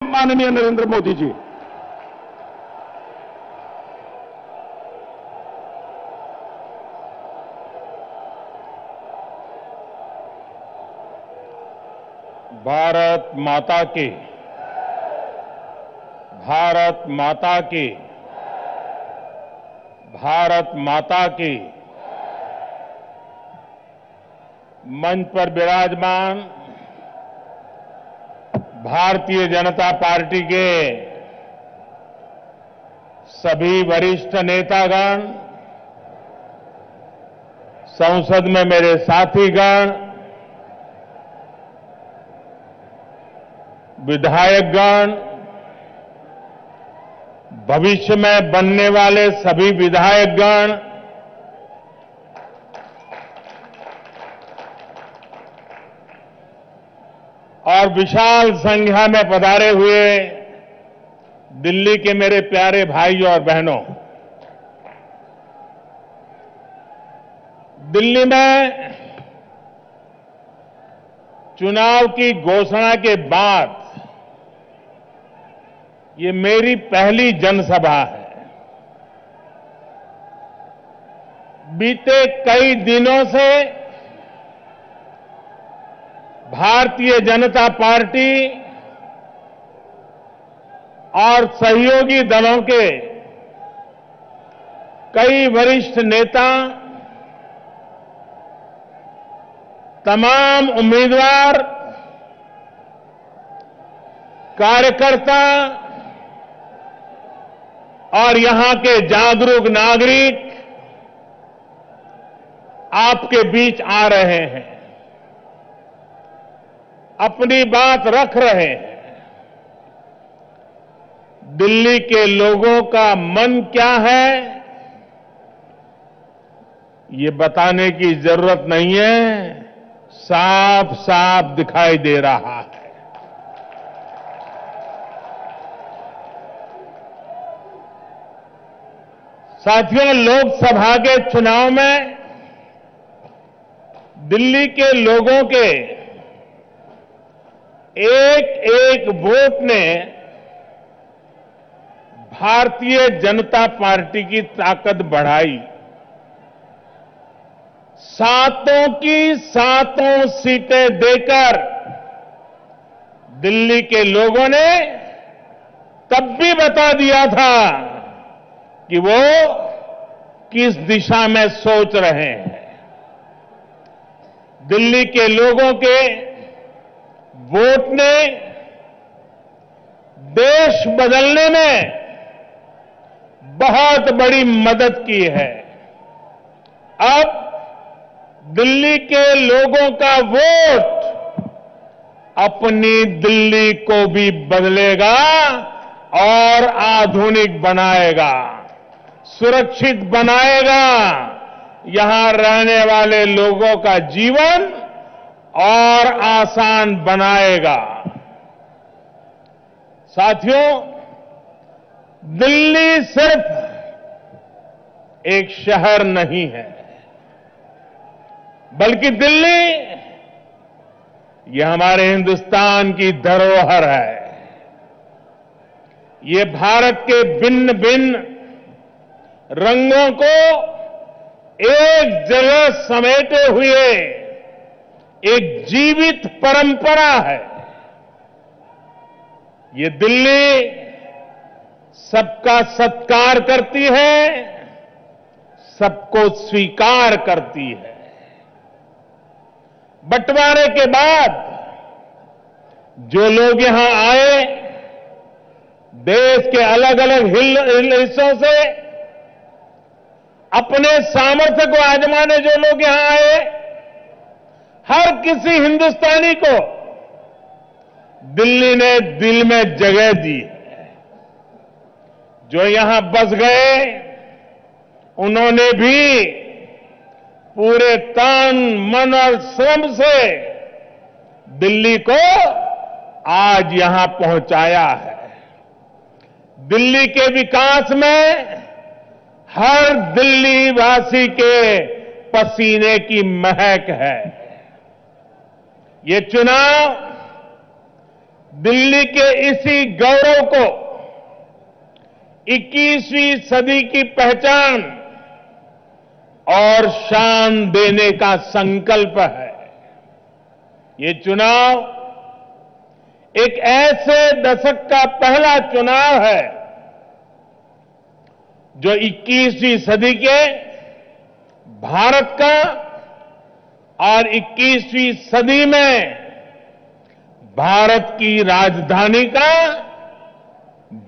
माननीय नरेंद्र मोदी जी। भारत माता की, भारत माता की, भारत माता की। मंच पर विराजमान भारतीय जनता पार्टी के सभी वरिष्ठ नेतागण, संसद में मेरे साथीगण, विधायकगण, भविष्य में बनने वाले सभी विधायकगण, और विशाल संख्या में पधारे हुए दिल्ली के मेरे प्यारे भाइयों और बहनों, दिल्ली में चुनाव की घोषणा के बाद ये मेरी पहली जनसभा है। बीते कई दिनों से भारतीय जनता पार्टी और सहयोगी दलों के कई वरिष्ठ नेता, तमाम उम्मीदवार, कार्यकर्ता और यहां के जागरूक नागरिक आपके बीच आ रहे हैं, अपनी बात रख रहे हैं। दिल्ली के लोगों का मन क्या है, ये बताने की जरूरत नहीं है, साफ साफ दिखाई दे रहा है। साथियों, लोकसभा के चुनाव में दिल्ली के लोगों के एक एक वोट ने भारतीय जनता पार्टी की ताकत बढ़ाई। सातों की सातों सीटें देकर दिल्ली के लोगों ने तब भी बता दिया था कि वो किस दिशा में सोच रहे हैं। दिल्ली के लोगों के वोट ने देश बदलने में बहुत बड़ी मदद की है। अब दिल्ली के लोगों का वोट अपनी दिल्ली को भी बदलेगा और आधुनिक बनाएगा, सुरक्षित बनाएगा, यहां रहने वाले लोगों का जीवन और आसान बनाएगा। साथियों, दिल्ली सिर्फ एक शहर नहीं है, बल्कि दिल्ली ये हमारे हिंदुस्तान की धरोहर है। ये भारत के भिन्न भिन्न रंगों को एक जगह समेटे हुए एक जीवित परंपरा है। ये दिल्ली सबका सत्कार करती है, सबको स्वीकार करती है। बंटवारे के बाद जो लोग यहां आए, देश के अलग अलग हिस्सों से अपने सामर्थ्य को आजमाने जो लोग यहां आए, हर किसी हिंदुस्तानी को दिल्ली ने दिल में जगह दी है। जो यहां बस गए, उन्होंने भी पूरे तन, मन और श्रम से दिल्ली को आज यहां पहुंचाया है। दिल्ली के विकास में हर दिल्ली वासी के पसीने की महक है। ये चुनाव दिल्ली के इसी गौरव को 21वीं सदी की पहचान और शान देने का संकल्प है। ये चुनाव एक ऐसे दशक का पहला चुनाव है जो 21वीं सदी के भारत का और 21वीं सदी में भारत की राजधानी का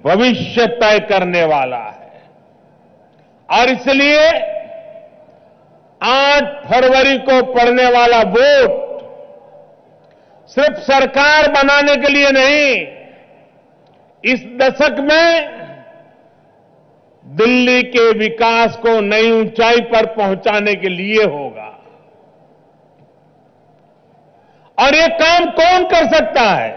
भविष्य तय करने वाला है। और इसलिए 8 फरवरी को पड़ने वाला वोट सिर्फ सरकार बनाने के लिए नहीं, इस दशक में दिल्ली के विकास को नई ऊंचाई पर पहुंचाने के लिए होगा। और ये काम कौन कर सकता है?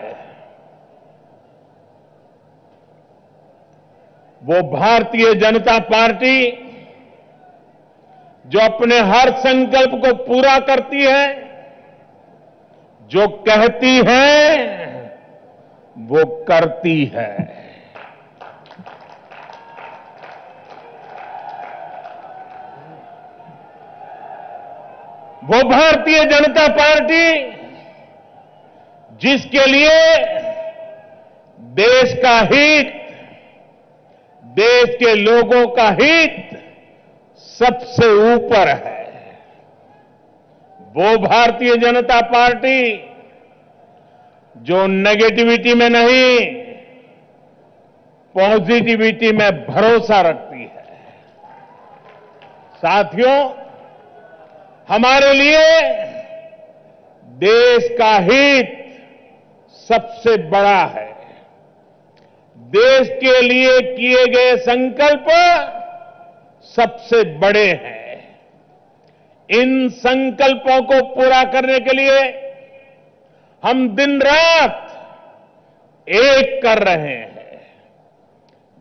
वो भारतीय जनता पार्टी जो अपने हर संकल्प को पूरा करती है, जो कहती है वो करती है। वो भारतीय जनता पार्टी जिसके लिए देश का हित, देश के लोगों का हित सबसे ऊपर है। वो भारतीय जनता पार्टी जो नेगेटिविटी में नहीं, पॉजिटिविटी में भरोसा रखती है। साथियों, हमारे लिए देश का हित सबसे बड़ा है। देश के लिए किए गए संकल्प सबसे बड़े हैं। इन संकल्पों को पूरा करने के लिए हम दिन रात एक कर रहे हैं।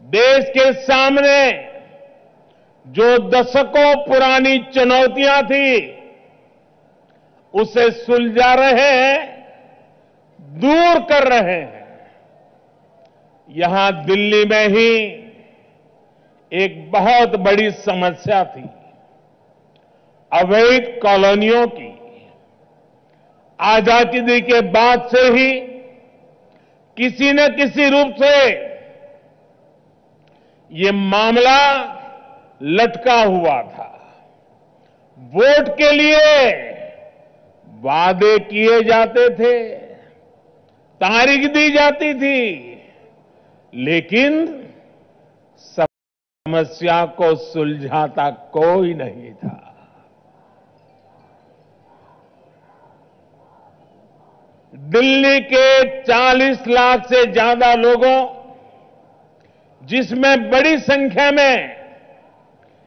देश के सामने जो दशकों पुरानी चुनौतियां थी, उसे सुलझा रहे हैं, दूर कर रहे हैं। यहां दिल्ली में ही एक बहुत बड़ी समस्या थी, अवैध कॉलोनियों की। आजादी के बाद से ही किसी न किसी रूप से ये मामला लटका हुआ था। वोट के लिए वादे किए जाते थे, तारीख दी जाती थी, लेकिन समस्या को सुलझाता कोई नहीं था। दिल्ली के 40 लाख से ज्यादा लोगों, जिसमें बड़ी संख्या में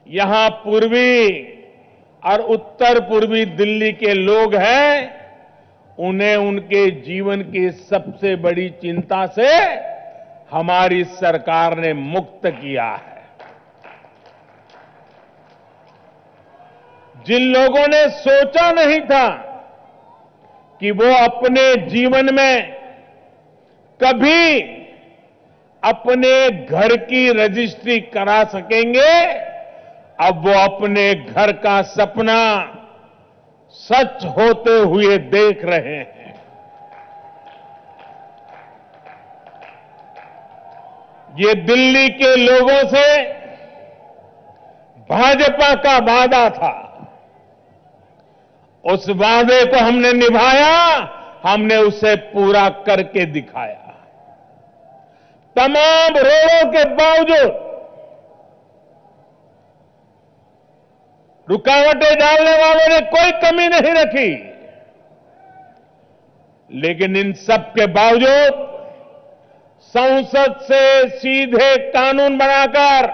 यहां पूर्वी और उत्तर पूर्वी दिल्ली के लोग हैं, उन्हें उनके जीवन की सबसे बड़ी चिंता से हमारी सरकार ने मुक्त किया है। जिन लोगों ने सोचा नहीं था कि वो अपने जीवन में कभी अपने घर की रजिस्ट्री करा सकेंगे, अब वो अपने घर का सपना सच होते हुए देख रहे हैं। ये दिल्ली के लोगों से भाजपा का वादा था। उस वादे को हमने निभाया, हमने उसे पूरा करके दिखाया। तमाम रोड़ों के बावजूद, रुकावटें डालने वालों ने कोई कमी नहीं रखी, लेकिन इन सब के बावजूद संसद से सीधे कानून बनाकर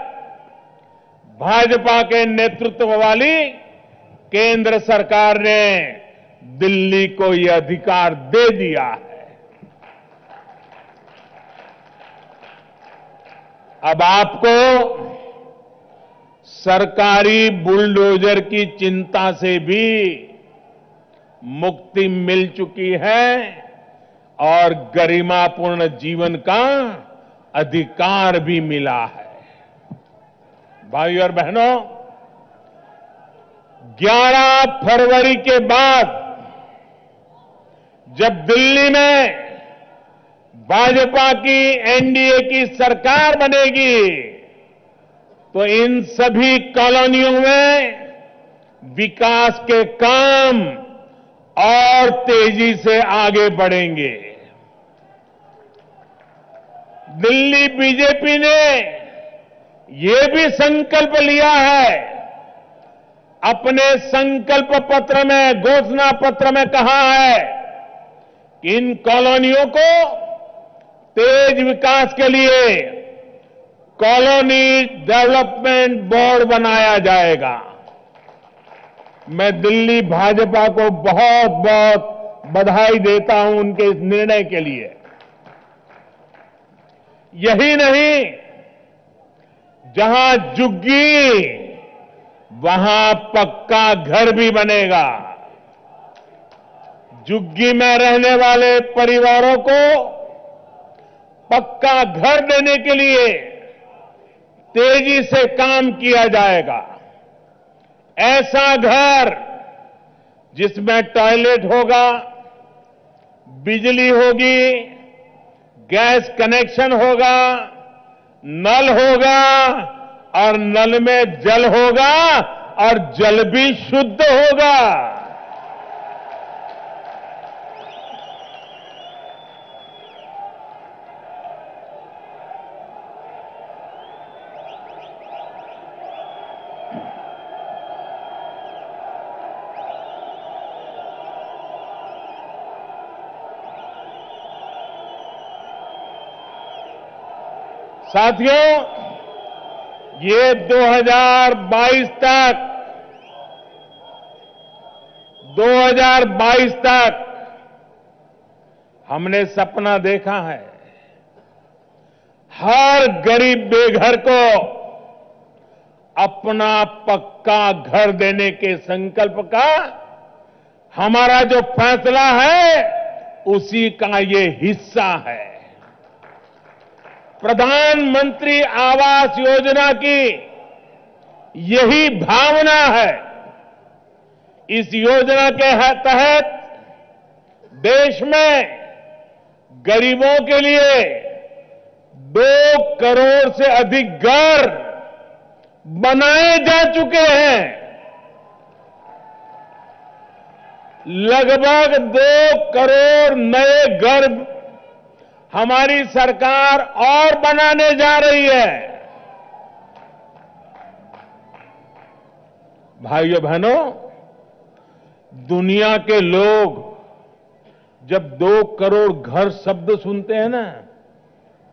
भाजपा के नेतृत्व वाली केंद्र सरकार ने दिल्ली को यह अधिकार दे दिया है। अब आपको सरकारी बुलडोजर की चिंता से भी मुक्ति मिल चुकी है और गरिमापूर्ण जीवन का अधिकार भी मिला है। भाई और बहनों, 11 फरवरी के बाद जब दिल्ली में भाजपा की एनडीए की सरकार बनेगी तो इन सभी कॉलोनियों में विकास के काम और तेजी से आगे बढ़ेंगे। दिल्ली बीजेपी ने ये भी संकल्प लिया है, अपने संकल्प पत्र में, घोषणा पत्र में कहा है कि इन कॉलोनियों को तेज विकास के लिए कॉलोनी डेवलपमेंट बोर्ड बनाया जाएगा। मैं दिल्ली भाजपा को बहुत बहुत बधाई देता हूं उनके इस निर्णय के लिए। यही नहीं, जहां झुग्गी वहां पक्का घर भी बनेगा। झुग्गी में रहने वाले परिवारों को पक्का घर देने के लिए तेजी से काम किया जाएगा। ऐसा घर जिसमें टॉयलेट होगा, बिजली होगी, गैस कनेक्शन होगा, नल होगा और नल में जल होगा और जल भी शुद्ध होगा। साथियों, ये 2022 तक हमने सपना देखा है, हर गरीब बेघर को अपना पक्का घर देने के संकल्प का हमारा जो फैसला है उसी का ये हिस्सा है। प्रधानमंत्री आवास योजना की यही भावना है। इस योजना के तहत देश में गरीबों के लिए 2 करोड़ से अधिक घर बनाए जा चुके हैं। लगभग 2 करोड़ नए घर हमारी सरकार और बनाने जा रही है। भाइयों बहनों, दुनिया के लोग जब 2 करोड़ घर शब्द सुनते हैं ना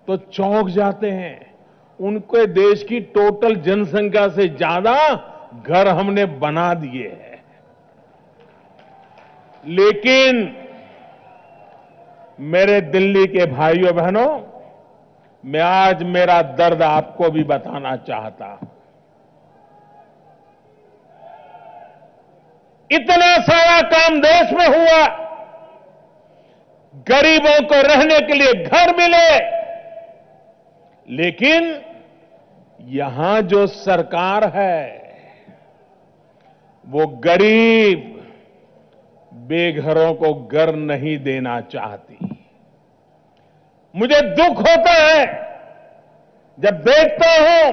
तो चौंक जाते हैं। उनके देश की टोटल जनसंख्या से ज्यादा घर हमने बना दिए हैं। लेकिन मेरे दिल्ली के भाइयों बहनों, मैं आज मेरा दर्द आपको भी बताना चाहता हूं। इतना सारा काम देश में हुआ, गरीबों को रहने के लिए घर मिले, लेकिन यहां जो सरकार है वो गरीब बेघरों को घर नहीं देना चाहती। मुझे दुख होता है जब देखता हूं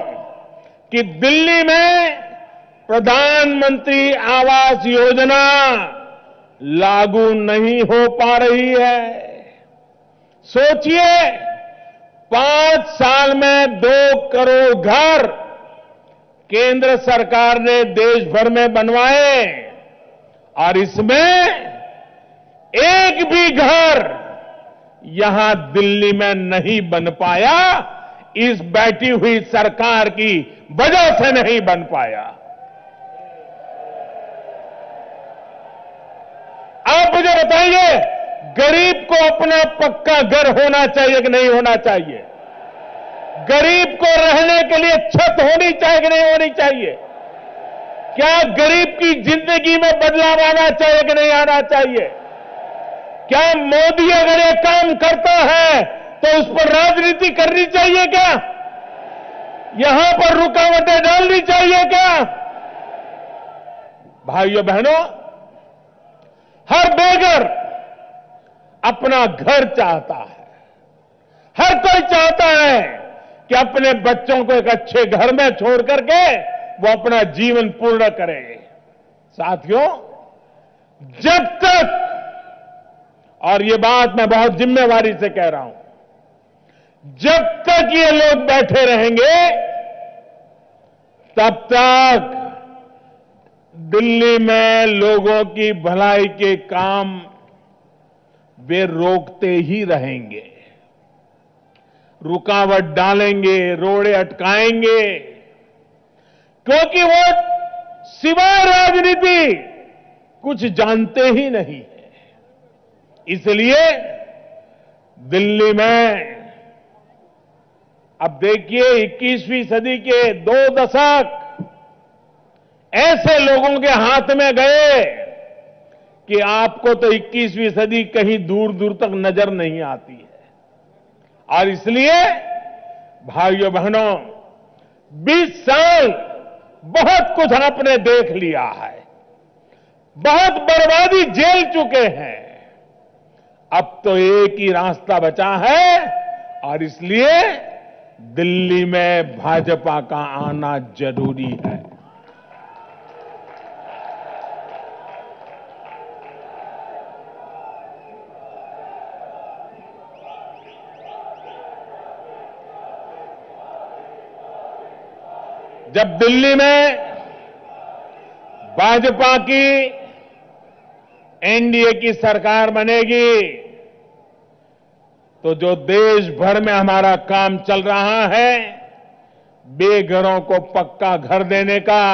कि दिल्ली में प्रधानमंत्री आवास योजना लागू नहीं हो पा रही है। सोचिए, 5 साल में 2 करोड़ घर केंद्र सरकार ने देश भर में बनवाए और इसमें एक भी घर यहां दिल्ली में नहीं बन पाया। इस बैठी हुई सरकार की वजह से नहीं बन पाया। आप मुझे बताइए, गरीब को अपना पक्का घर होना चाहिए कि नहीं होना चाहिए? गरीब को रहने के लिए छत होनी चाहिए कि नहीं होनी चाहिए? क्या गरीब की जिंदगी में बदलाव आना चाहिए कि नहीं आना चाहिए? क्या मोदी अगर ये काम करता है तो उस पर राजनीति करनी चाहिए क्या? यहां पर रुकावटें डालनी चाहिए क्या? भाइयों बहनों, हर बेघर अपना घर चाहता है। हर कोई चाहता है कि अपने बच्चों को एक अच्छे घर में छोड़ करके वो अपना जीवन पूर्ण करे। साथियों, जब तक, और ये बात मैं बहुत जिम्मेवारी से कह रहा हूं, जब तक ये लोग बैठे रहेंगे तब तक दिल्ली में लोगों की भलाई के काम वे रोकते ही रहेंगे, रुकावट डालेंगे, रोड़े अटकाएंगे, क्योंकि वो सिवाय राजनीति कुछ जानते ही नहीं है। इसलिए दिल्ली में अब देखिए 21वीं सदी के 2 दशक ऐसे लोगों के हाथ में गए कि आपको तो 21वीं सदी कहीं दूर दूर तक नजर नहीं आती है। और इसलिए भाइयों बहनों, 20 साल बहुत कुछ आपने देख लिया है, बहुत बर्बादी झेल चुके हैं। अब तो एक ही रास्ता बचा है और इसलिए दिल्ली में भाजपा का आना जरूरी है। जब दिल्ली में भाजपा की एनडीए की सरकार बनेगी तो जो देश भर में हमारा काम चल रहा है, बेघरों को पक्का घर देने का,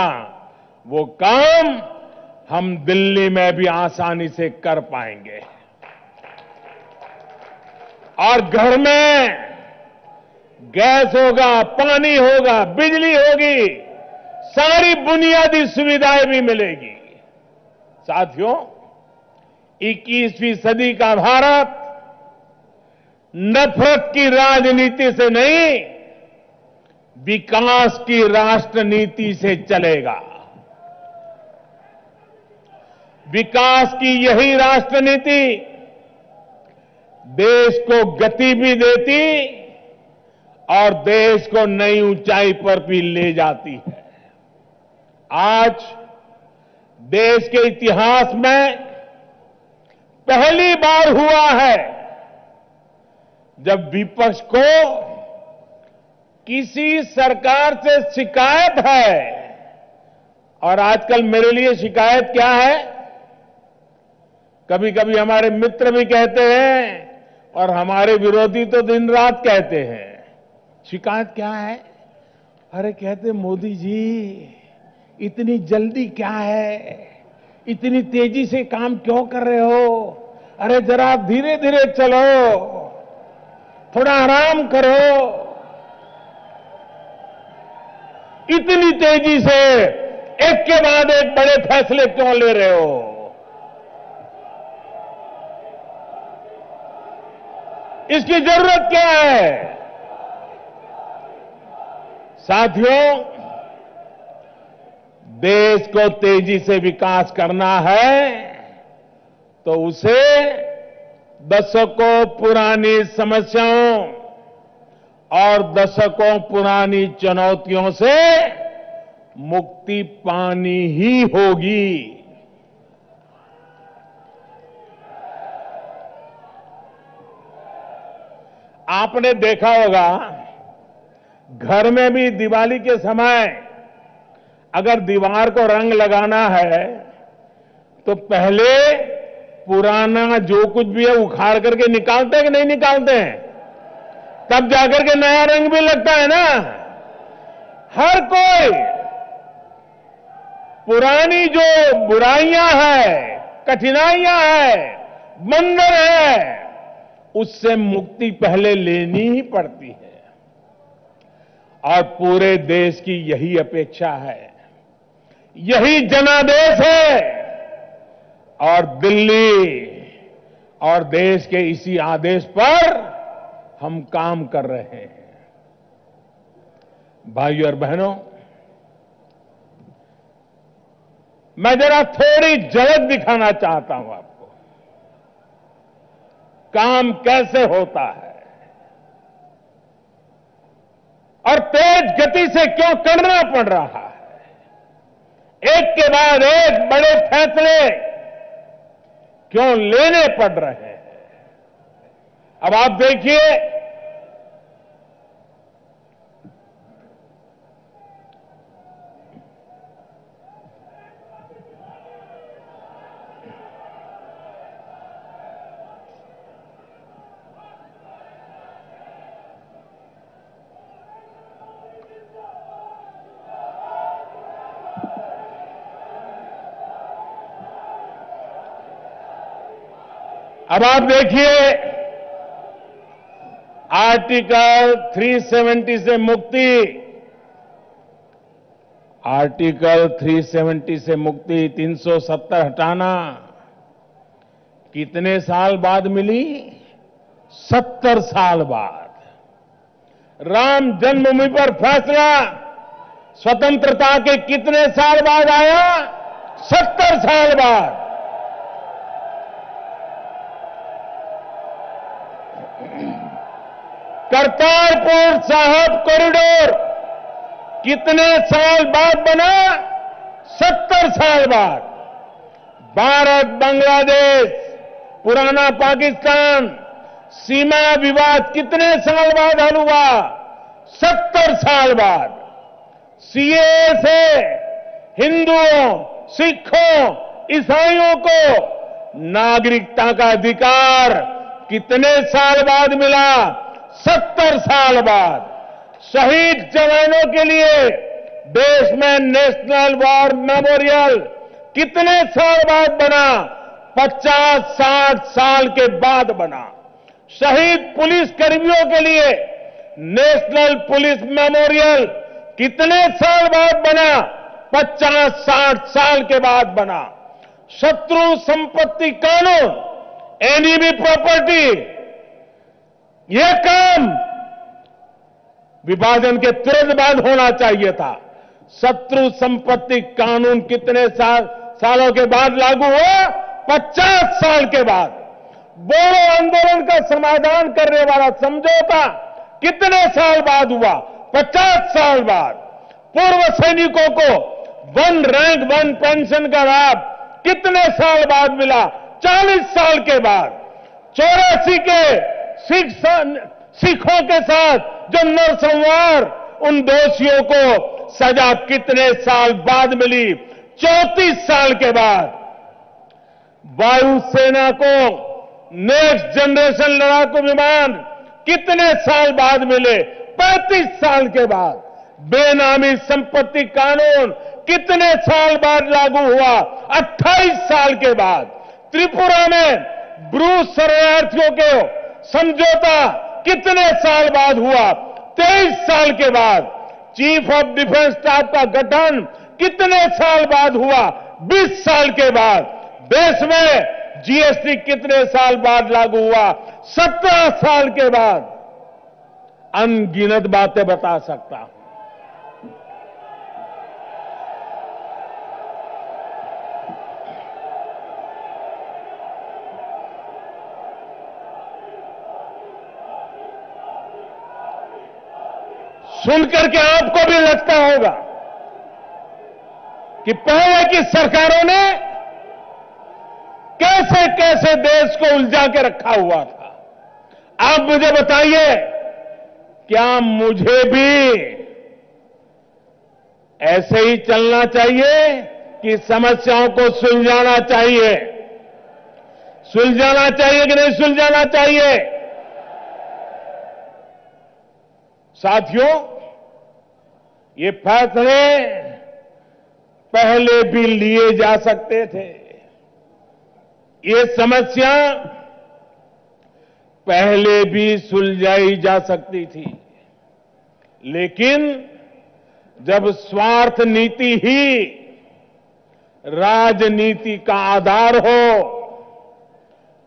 वो काम हम दिल्ली में भी आसानी से कर पाएंगे। और घर में गैस होगा, पानी होगा, बिजली होगी, सारी बुनियादी सुविधाएं भी मिलेगी। साथियों, 21वीं सदी का भारत नफरत की राजनीति से नहीं, विकास की राष्ट्रनीति से चलेगा। विकास की यही राष्ट्रनीति देश को गति भी देती और देश को नई ऊंचाई पर भी ले जाती है। आज देश के इतिहास में पहली बार हुआ है जब विपक्ष को किसी सरकार से शिकायत है, और आजकल मेरे लिए शिकायत क्या है, कभी कभी हमारे मित्र भी कहते हैं और हमारे विरोधी तो दिन रात कहते हैं, शिकायत क्या है? अरे कहते मोदी जी इतनी जल्दी क्या है, इतनी तेजी से काम क्यों कर रहे हो? अरे जरा धीरे धीरे चलो, थोड़ा आराम करो, इतनी तेजी से एक के बाद एक बड़े फैसले क्यों ले रहे हो? इसकी जरूरत क्या है? साथियों, देश को तेजी से विकास करना है तो उसे दशकों पुरानी समस्याओं और दशकों पुरानी चुनौतियों से मुक्ति पानी ही होगी। आपने देखा होगा, घर में भी दिवाली के समय अगर दीवार को रंग लगाना है तो पहले पुराना जो कुछ भी है उखाड़ करके निकालते हैं कि नहीं निकालते हैं? तब जाकर के नया रंग भी लगता है ना। हर कोई पुरानी जो बुराइयां हैं, कठिनाइयां हैं, बंधन है, उससे मुक्ति पहले लेनी ही पड़ती है। और पूरे देश की यही अपेक्षा है, यही जनादेश है। और दिल्ली और देश के इसी आदेश पर हम काम कर रहे हैं। भाइयों और बहनों, मैं जरा थोड़ी झलक दिखाना चाहता हूं आपको, काम कैसे होता है और तेज गति से क्यों करना पड़ रहा है। एक के बाद एक बड़े फैसले क्यों लेने पड़ रहे हैं। अब आप देखिए, अब आप देखिए, आर्टिकल 370 से मुक्ति, आर्टिकल 370 से मुक्ति, 370 हटाना कितने साल बाद मिली? 70 साल बाद। राम जन्मभूमि पर फैसला स्वतंत्रता के कितने साल बाद आया? 70 साल बाद। करतारपुर साहिब कॉरिडोर कितने साल बाद बना? 70 साल बाद। भारत बांग्लादेश, पुराना पाकिस्तान सीमा विवाद कितने साल बाद हल हुआ? 70 साल बाद। सीएए से हिंदुओं, सिखों, ईसाइयों को नागरिकता का अधिकार कितने साल बाद मिला? 70 साल बाद। शहीद जवानों के लिए देश में नेशनल वॉर मेमोरियल कितने साल बाद बना? 50-60 साल के बाद बना। शहीद पुलिस कर्मियों के लिए नेशनल पुलिस मेमोरियल कितने साल बाद बना? 50-60 साल के बाद बना। शत्रु संपत्ति कानून, एनिमी प्रॉपर्टी, यह काम विभाजन के तुरंत बाद होना चाहिए था। शत्रु संपत्ति कानून कितने सालों के बाद लागू हुआ? 50 साल के बाद। बोडो आंदोलन का समाधान करने वाला समझौता कितने साल बाद हुआ? 50 साल बाद। पूर्व सैनिकों को 1 रैंक 1 पेंशन का लाभ कितने साल बाद मिला? 40 साल के बाद। 84 के सिखों के साथ जो नरसंहार, उन दोषियों को सजा कितने साल बाद मिली? 34 साल के बाद। वायुसेना को नेक्स्ट जनरेशन लड़ाकू विमान कितने साल बाद मिले? 35 साल के बाद। बेनामी संपत्ति कानून कितने साल बाद लागू हुआ? 28 साल के बाद। त्रिपुरा में ब्रू शरणार्थियों के समझौता कितने साल बाद हुआ? 23 साल के बाद। चीफ ऑफ डिफेंस स्टाफ का गठन कितने साल बाद हुआ? 20 साल के बाद। देश में जीएसटी कितने साल बाद लागू हुआ? 17 साल के बाद। अनगिनत बातें बता सकता हूं। सुनकर के आपको भी लगता होगा कि पहले की सरकारों ने कैसे कैसे देश को उलझा के रखा हुआ था। आप मुझे बताइए, क्या मुझे भी ऐसे ही चलना चाहिए कि समस्याओं को सुलझाना चाहिए? सुलझाना चाहिए कि नहीं सुलझाना चाहिए? साथियों, ये फैसले पहले भी लिए जा सकते थे। ये समस्या पहले भी सुलझाई जा सकती थी, लेकिन जब स्वार्थ नीति ही राजनीति का आधार हो,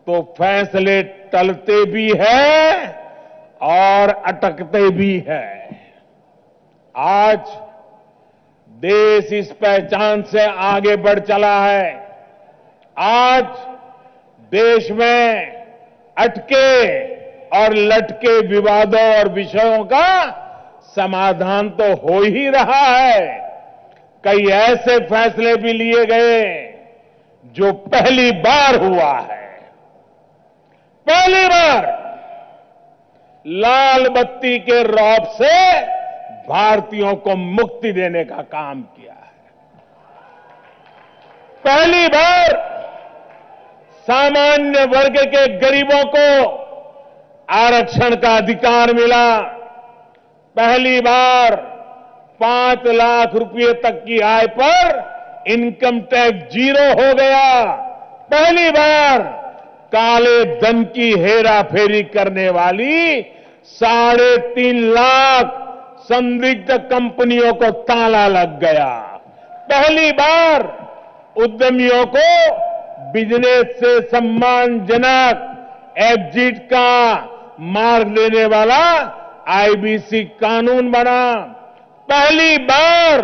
तो फैसले टलते भी हैं और अटकते भी हैं। आज देश इस पहचान से आगे बढ़ चला है। आज देश में अटके और लटके विवादों और विषयों का समाधान तो हो ही रहा है। कई ऐसे फैसले भी लिए गए जो पहली बार हुआ है। पहली बार लाल बत्ती के रौब से भारतीयों को मुक्ति देने का काम किया है। पहली बार सामान्य वर्ग के गरीबों को आरक्षण का अधिकार मिला। पहली बार 5 लाख रुपए तक की आय पर इनकम टैक्स जीरो हो गया। पहली बार काले धन की हेराफेरी करने वाली 3.5 लाख संदिग्ध कंपनियों को ताला लग गया। पहली बार उद्यमियों को बिजनेस से सम्मानजनक एग्जिट का मार्ग देने वाला आईबीसी कानून बना। पहली बार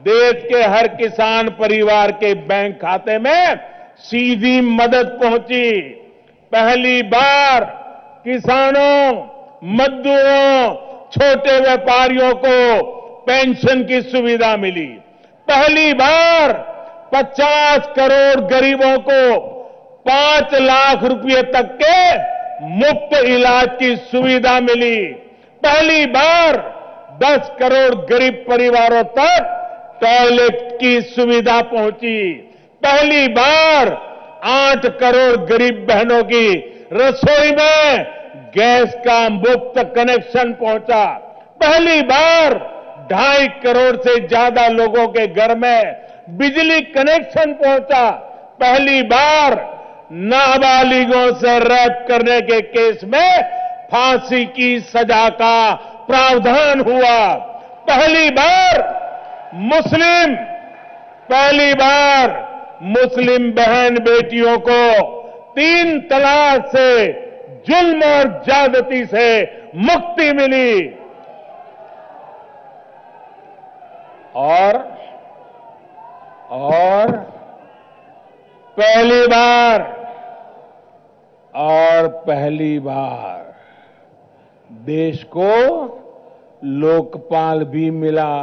देश के हर किसान परिवार के बैंक खाते में सीधी मदद पहुंची। पहली बार किसानों, मजदूरों, छोटे व्यापारियों को पेंशन की सुविधा मिली। पहली बार 50 करोड़ गरीबों को 5 लाख रुपए तक के मुफ्त इलाज की सुविधा मिली। पहली बार 10 करोड़ गरीब परिवारों तक टॉयलेट की सुविधा पहुंची। पहली बार 8 करोड़ गरीब बहनों की रसोई में गैस का मुफ्त कनेक्शन पहुंचा। पहली बार 2.5 करोड़ से ज्यादा लोगों के घर में बिजली कनेक्शन पहुंचा। पहली बार नाबालिगों से रेप करने के केस में फांसी की सजा का प्रावधान हुआ। पहली बार मुस्लिम बहन बेटियों को 3 तलाक से जुल्म और ज्यादती से मुक्ति मिली। और पहली बार देश को लोकपाल भी मिला।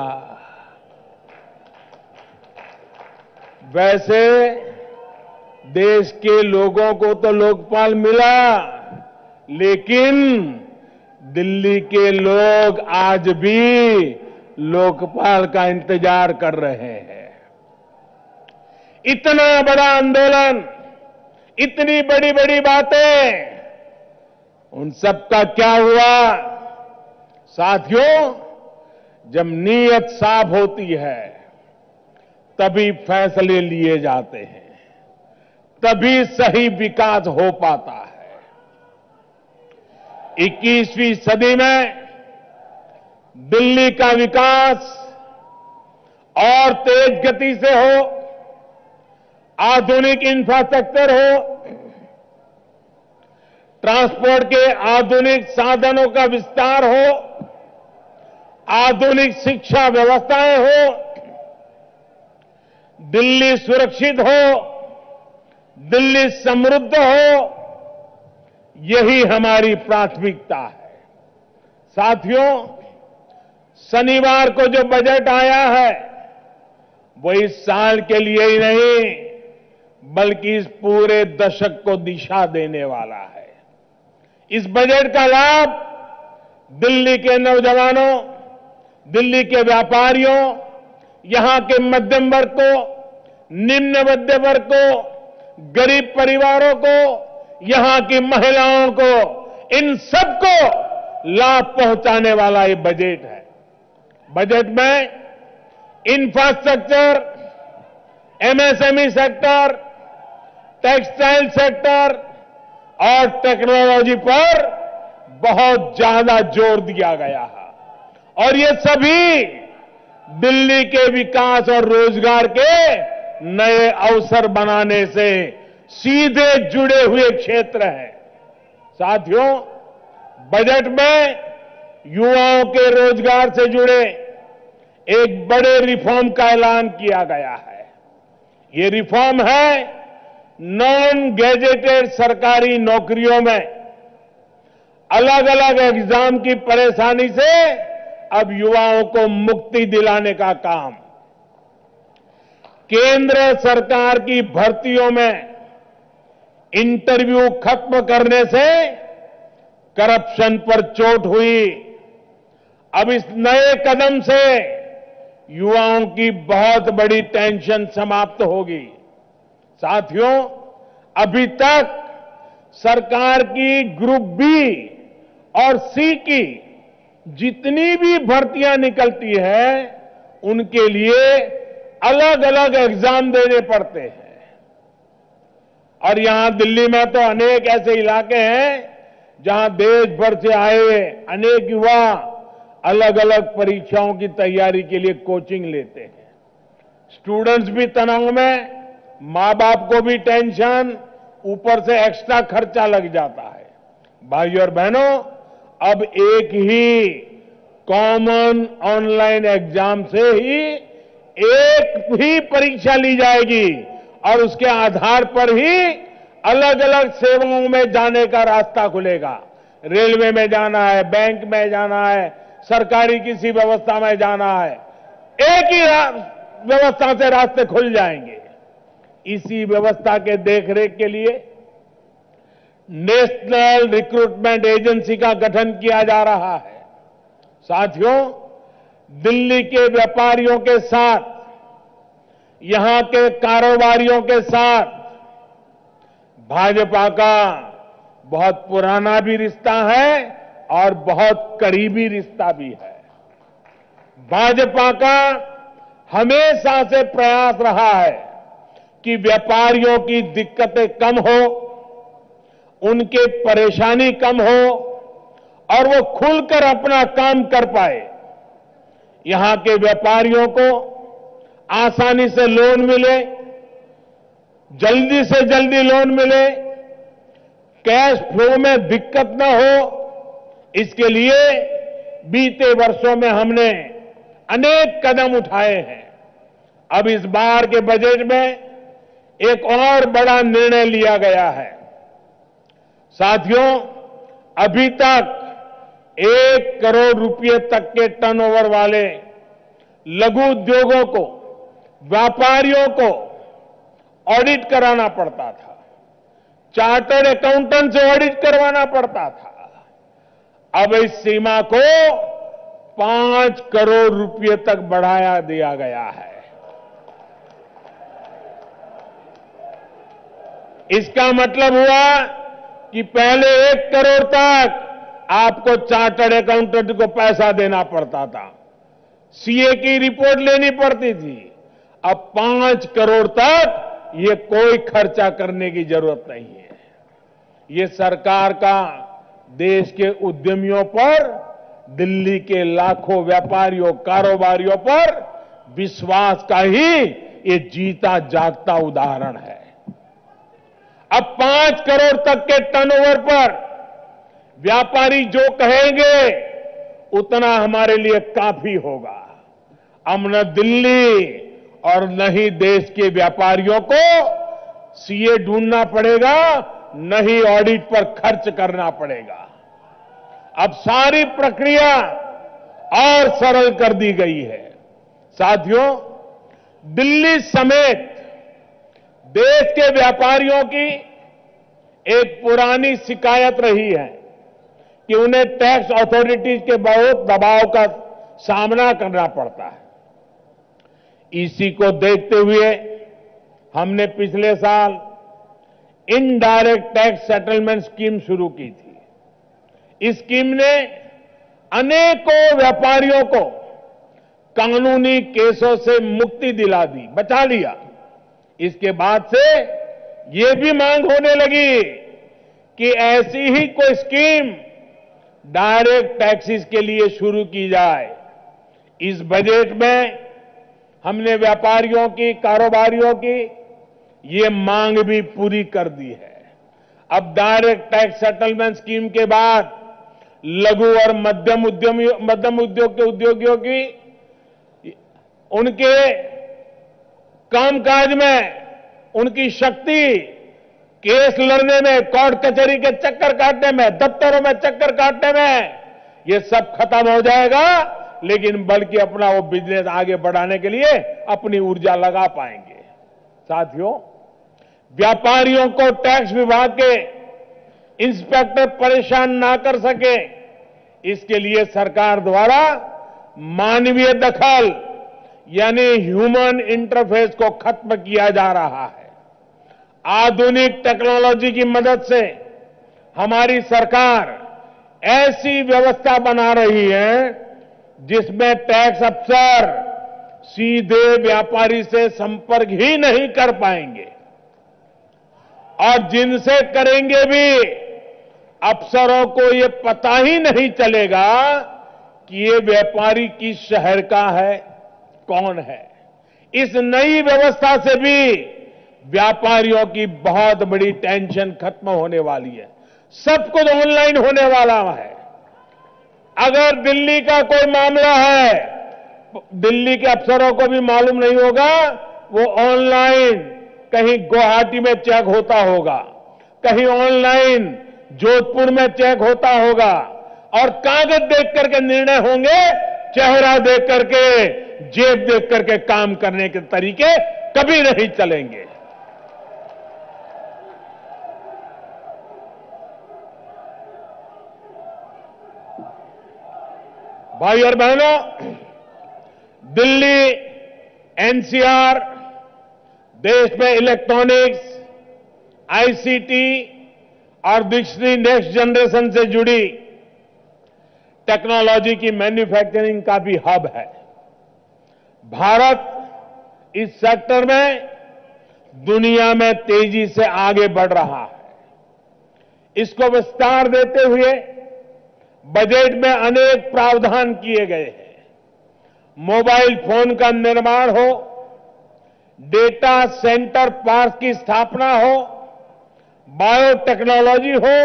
वैसे देश के लोगों को तो लोकपाल मिला, लेकिन दिल्ली के लोग आज भी लोकपाल का इंतजार कर रहे हैं। इतना बड़ा आंदोलन, इतनी बड़ी बड़ी बातें, उन सब का क्या हुआ? साथियों, जब नीयत साफ होती है तभी फैसले लिए जाते हैं, तभी सही विकास हो पाता है। 21वीं सदी में दिल्ली का विकास और तेज गति से हो, आधुनिक इंफ्रास्ट्रक्चर हो, ट्रांसपोर्ट के आधुनिक साधनों का विस्तार हो, आधुनिक शिक्षा व्यवस्थाएं हो, दिल्ली सुरक्षित हो, दिल्ली समृद्ध हो, यही हमारी प्राथमिकता है। साथियों, शनिवार को जो बजट आया है वो इस साल के लिए ही नहीं बल्कि इस पूरे दशक को दिशा देने वाला है। इस बजट का लाभ दिल्ली के नौजवानों, दिल्ली के व्यापारियों, यहां के मध्यम वर्ग को, निम्न मध्यम वर्ग को, गरीब परिवारों को, यहां की महिलाओं को, इन सबको लाभ पहुंचाने वाला ये बजट है। बजट में infrastructure, MSME sector, textile sector और टेक्नोलॉजी पर बहुत ज्यादा जोर दिया गया है और ये सभी दिल्ली के विकास और रोजगार के नए अवसर बनाने से सीधे जुड़े हुए क्षेत्र हैं। साथियों, बजट में युवाओं के रोजगार से जुड़े एक बड़े रिफॉर्म का ऐलान किया गया है। ये रिफॉर्म है नॉन गैजेटेड सरकारी नौकरियों में अलग अलग एग्जाम की परेशानी से अब युवाओं को मुक्ति दिलाने का काम। केंद्र सरकार की भर्तियों में इंटरव्यू खत्म करने से करप्शन पर चोट हुई। अब इस नए कदम से युवाओं की बहुत बड़ी टेंशन समाप्त होगी। साथियों, अभी तक सरकार की ग्रुप बी और सी की जितनी भी भर्तियां निकलती है उनके लिए अलग अलग एग्जाम देने पड़ते हैं। और यहां दिल्ली में तो अनेक ऐसे इलाके हैं जहां देश भर से आए अनेक युवा अलग अलग परीक्षाओं की तैयारी के लिए कोचिंग लेते हैं। स्टूडेंट्स भी तनाव में, मां बाप को भी टेंशन, ऊपर से एक्स्ट्रा खर्चा लग जाता है। भाइयों और बहनों, अब एक ही कॉमन ऑनलाइन एग्जाम से ही एक ही परीक्षा ली जाएगी और उसके आधार पर ही अलग अलग सेवाओं में जाने का रास्ता खुलेगा। रेलवे में जाना है, बैंक में जाना है, सरकारी किसी व्यवस्था में जाना है, एक ही व्यवस्था से रास्ते खुल जाएंगे। इसी व्यवस्था के देखरेख के लिए नेशनल रिक्रूटमेंट एजेंसी का गठन किया जा रहा है। साथियों, दिल्ली के व्यापारियों के साथ, यहां के कारोबारियों के साथ भाजपा का बहुत पुराना भी रिश्ता है और बहुत करीबी रिश्ता भी है। भाजपा का हमेशा से प्रयास रहा है कि व्यापारियों की दिक्कतें कम हो, उनके परेशानी कम हो और वो खुलकर अपना काम कर पाए। यहां के व्यापारियों को आसानी से लोन मिले, जल्दी से जल्दी लोन मिले, कैश फ्लो में दिक्कत न हो, इसके लिए बीते वर्षों में हमने अनेक कदम उठाए हैं। अब इस बार के बजट में एक और बड़ा निर्णय लिया गया है। साथियों, अभी तक 1 करोड़ रुपए तक के टर्नओवर वाले लघु उद्योगों को, व्यापारियों को ऑडिट कराना पड़ता था, चार्टर्ड अकाउंटेंट से ऑडिट करवाना पड़ता था। अब इस सीमा को 5 करोड़ रुपए तक बढ़ाया दिया गया है। इसका मतलब हुआ कि पहले 1 करोड़ तक आपको चार्टर्ड अकाउंटेंट को पैसा देना पड़ता था, सीए की रिपोर्ट लेनी पड़ती थी। अब 5 करोड़ तक ये कोई खर्चा करने की जरूरत नहीं है। ये सरकार का देश के उद्यमियों पर, दिल्ली के लाखों व्यापारियों, कारोबारियों पर विश्वास का ही ये जीता जागता उदाहरण है। अब 5 करोड़ तक के टर्नओवर पर व्यापारी जो कहेंगे उतना हमारे लिए काफी होगा। अब न दिल्ली और न ही देश के व्यापारियों को सीए ढूंढना पड़ेगा, न ही ऑडिट पर खर्च करना पड़ेगा। अब सारी प्रक्रिया और सरल कर दी गई है। साथियों, दिल्ली समेत देश के व्यापारियों की एक पुरानी शिकायत रही है कि उन्हें टैक्स अथॉरिटीज के बहुत दबाव का सामना करना पड़ता है। इसी को देखते हुए हमने पिछले साल इनडायरेक्ट टैक्स सेटलमेंट स्कीम शुरू की थी। इस स्कीम ने अनेकों व्यापारियों को कानूनी केसों से मुक्ति दिला दी, बचा लिया। इसके बाद से ये भी मांग होने लगी कि ऐसी ही कोई स्कीम डायरेक्ट टैक्सेस के लिए शुरू की जाए। इस बजट में हमने व्यापारियों की, कारोबारियों की ये मांग भी पूरी कर दी है। अब डायरेक्ट टैक्स सेटलमेंट स्कीम के बाद लघु और मध्यम उद्योग के उद्योगियों की उनके कामकाज में उनकी शक्ति केस लड़ने में, कोर्ट कचहरी के चक्कर काटने में, दफ्तरों में चक्कर काटने में, ये सब खत्म हो जाएगा। लेकिन बल्कि अपना वो बिजनेस आगे बढ़ाने के लिए अपनी ऊर्जा लगा पाएंगे। साथियों, व्यापारियों को टैक्स विभाग के इंस्पेक्टर परेशान ना कर सके, इसके लिए सरकार द्वारा मानवीय दखल यानी ह्यूमन इंटरफेस को खत्म किया जा रहा है। आधुनिक टेक्नोलॉजी की मदद से हमारी सरकार ऐसी व्यवस्था बना रही है जिसमें टैक्स अफसर सीधे व्यापारी से संपर्क ही नहीं कर पाएंगे और जिनसे करेंगे भी अफसरों को ये पता ही नहीं चलेगा कि ये व्यापारी किस शहर का है, कौन है। इस नई व्यवस्था से भी व्यापारियों की बहुत बड़ी टेंशन खत्म होने वाली है। सब कुछ ऑनलाइन होने वाला है। अगर दिल्ली का कोई मामला है, दिल्ली के अफसरों को भी मालूम नहीं होगा, वो ऑनलाइन कहीं गुवाहाटी में चेक होता होगा, कहीं ऑनलाइन जोधपुर में चेक होता होगा और कागज देख करके निर्णय होंगे, चेहरा देख करके, जेब देख करके काम करने के तरीके कभी नहीं चलेंगे। भाई और बहनों, दिल्ली, एनसीआर देश में इलेक्ट्रॉनिक्स, आईसीटी और दूसरी नेक्स्ट जनरेशन से जुड़ी टेक्नोलॉजी की मैन्युफैक्चरिंग का भी हब है। भारत इस सेक्टर में दुनिया में तेजी से आगे बढ़ रहा है। इसको विस्तार देते हुए बजट में अनेक प्रावधान किए गए हैं। मोबाइल फोन का निर्माण हो, डेटा सेंटर पार्क की स्थापना हो, बायोटेक्नोलॉजी हो,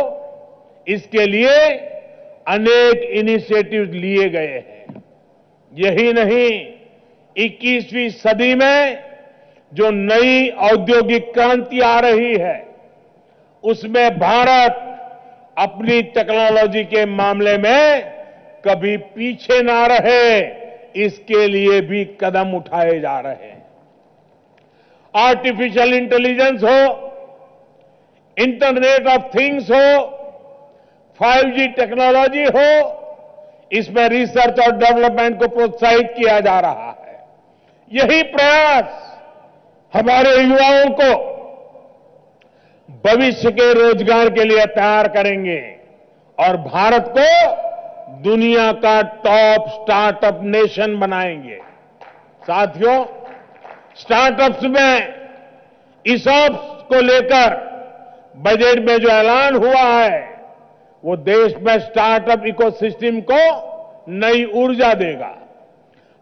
इसके लिए अनेक इनिशिएटिव लिए गए हैं। यही नहीं, 21वीं सदी में जो नई औद्योगिक क्रांति आ रही है, उसमें भारत अपनी टेक्नोलॉजी के मामले में कभी पीछे ना रहे, इसके लिए भी कदम उठाए जा रहे हैं। आर्टिफिशियल इंटेलिजेंस हो, इंटरनेट ऑफ थिंग्स हो, 5G टेक्नोलॉजी हो, इसमें रिसर्च और डेवलपमेंट को प्रोत्साहित किया जा रहा है। यही प्रयास हमारे युवाओं को भविष्य के रोजगार के लिए तैयार करेंगे और भारत को दुनिया का टॉप स्टार्टअप नेशन बनाएंगे। साथियों, स्टार्टअप्स में ईसॉप्स को लेकर बजट में जो ऐलान हुआ है, वो देश में स्टार्टअप इकोसिस्टम को नई ऊर्जा देगा।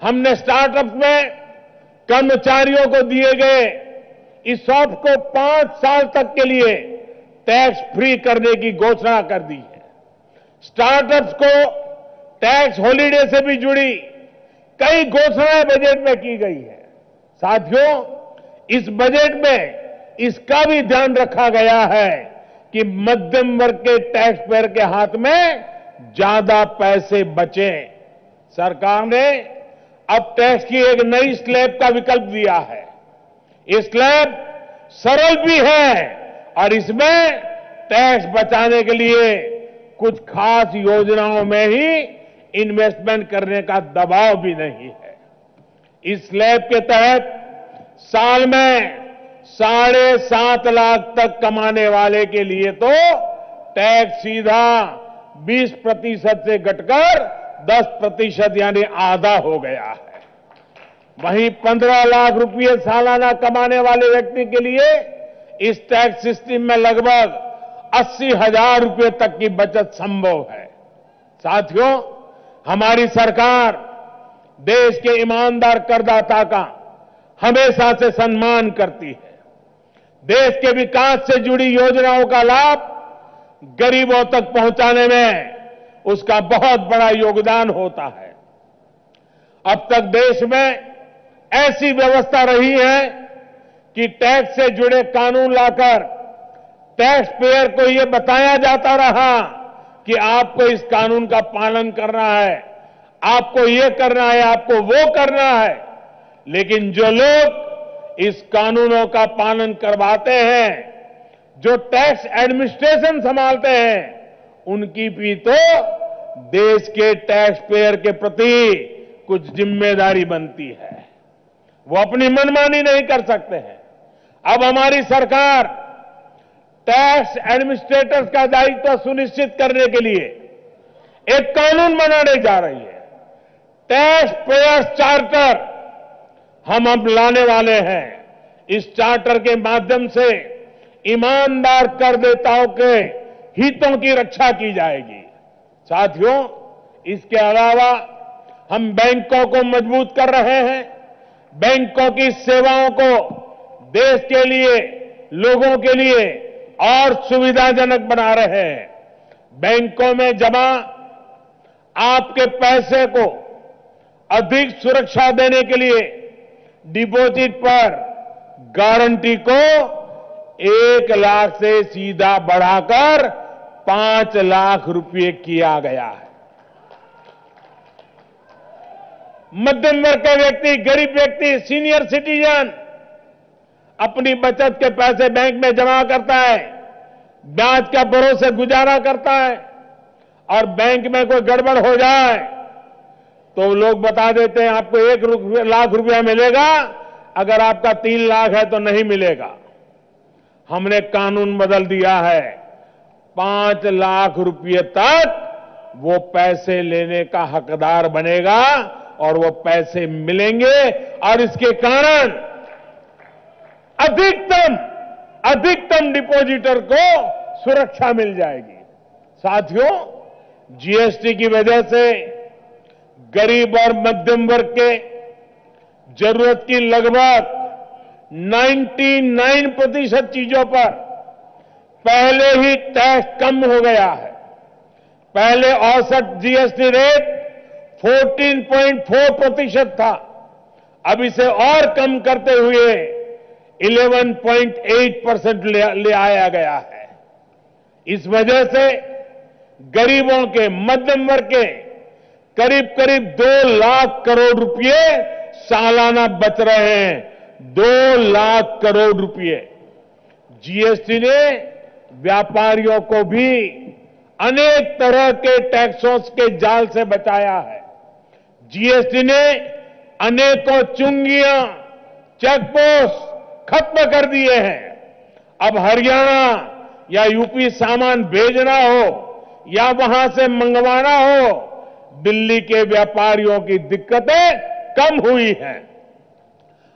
हमने स्टार्टअप में कर्मचारियों को दिए गए ईसॉप को 5 साल तक के लिए टैक्स फ्री करने की घोषणा कर दी है। स्टार्टअप्स को टैक्स हॉलिडे से भी जुड़ी कई घोषणाएं बजट में की गई है। साथियों, इस बजट में इसका भी ध्यान रखा गया है कि मध्यम वर्ग के टैक्स पेयर के हाथ में ज्यादा पैसे बचे। सरकार ने अब टैक्स की एक नई स्लैब का विकल्प दिया है। ये स्लैब सरल भी है और इसमें टैक्स बचाने के लिए कुछ खास योजनाओं में ही इन्वेस्टमेंट करने का दबाव भी नहीं है। इस स्लैब के तहत साल में 7.5 लाख तक कमाने वाले के लिए तो टैक्स सीधा 20% से घटकर 10% यानी आधा हो गया है। वहीं 15 लाख रुपये सालाना कमाने वाले व्यक्ति के लिए इस टैक्स सिस्टम में लगभग 80,000 रुपये तक की बचत संभव है। साथियों, हमारी सरकार देश के ईमानदार करदाता का हमेशा से सम्मान करती है। देश के विकास से जुड़ी योजनाओं का लाभ गरीबों तक पहुंचाने में उसका बहुत बड़ा योगदान होता है। अब तक देश में ऐसी व्यवस्था रही है कि टैक्स से जुड़े कानून लाकर टैक्स पेयर को यह बताया जाता रहा कि आपको इस कानून का पालन करना है, आपको ये करना है, आपको वो करना है। लेकिन जो लोग इस कानूनों का पालन करवाते हैं, जो टैक्स एडमिनिस्ट्रेशन संभालते हैं, उनकी भी तो देश के टैक्स पेयर के प्रति कुछ जिम्मेदारी बनती है। वो अपनी मनमानी नहीं कर सकते हैं। अब हमारी सरकार टैक्स एडमिनिस्ट्रेटर्स का दायित्व सुनिश्चित करने के लिए एक कानून बनाने जा रही है। टैक्स पेयर्स चार्टर हम अब लाने वाले हैं। इस चार्टर के माध्यम से ईमानदार करदाताओं के हितों की रक्षा की जाएगी। साथियों, इसके अलावा हम बैंकों को मजबूत कर रहे हैं। बैंकों की सेवाओं को देश के लिए, लोगों के लिए और सुविधाजनक बना रहे हैं। बैंकों में जमा आपके पैसे को अधिक सुरक्षा देने के लिए डिपॉजिट पर गारंटी को 1 लाख से सीधा बढ़ाकर 5 लाख रुपए किया गया है। मध्यम वर्ग का व्यक्ति, गरीब व्यक्ति, सीनियर सिटीजन अपनी बचत के पैसे बैंक में जमा करता है, ब्याज का भरोसे गुजारा करता है, और बैंक में कोई गड़बड़ हो जाए तो लोग बता देते हैं आपको 1 लाख रुपया मिलेगा, अगर आपका 3 लाख है तो नहीं मिलेगा। हमने कानून बदल दिया है, 5 लाख रुपये तक वो पैसे लेने का हकदार बनेगा और वो पैसे मिलेंगे, और इसके कारण अधिकतम डिपॉजिटर को सुरक्षा मिल जाएगी। साथियों, जीएसटी की वजह से गरीब और मध्यम वर्ग के जरूरत की लगभग 99% चीजों पर पहले ही टैक्स कम हो गया है। पहले औसत जीएसटी रेट 14.4% था, अब इसे और कम करते हुए 11.8% ले आया गया है। इस वजह से गरीबों के, मध्यम वर्ग के करीब 2 लाख करोड़ रुपए सालाना बच रहे हैं। 2 लाख करोड़ रुपए। जीएसटी ने व्यापारियों को भी अनेक तरह के टैक्सों के जाल से बचाया है। जीएसटी ने अनेकों चुंगियां, चेकपोस्ट खत्म कर दिए हैं। अब हरियाणा या यूपी सामान भेजना हो या वहां से मंगवाना हो, दिल्ली के व्यापारियों की दिक्कतें कम हुई हैं।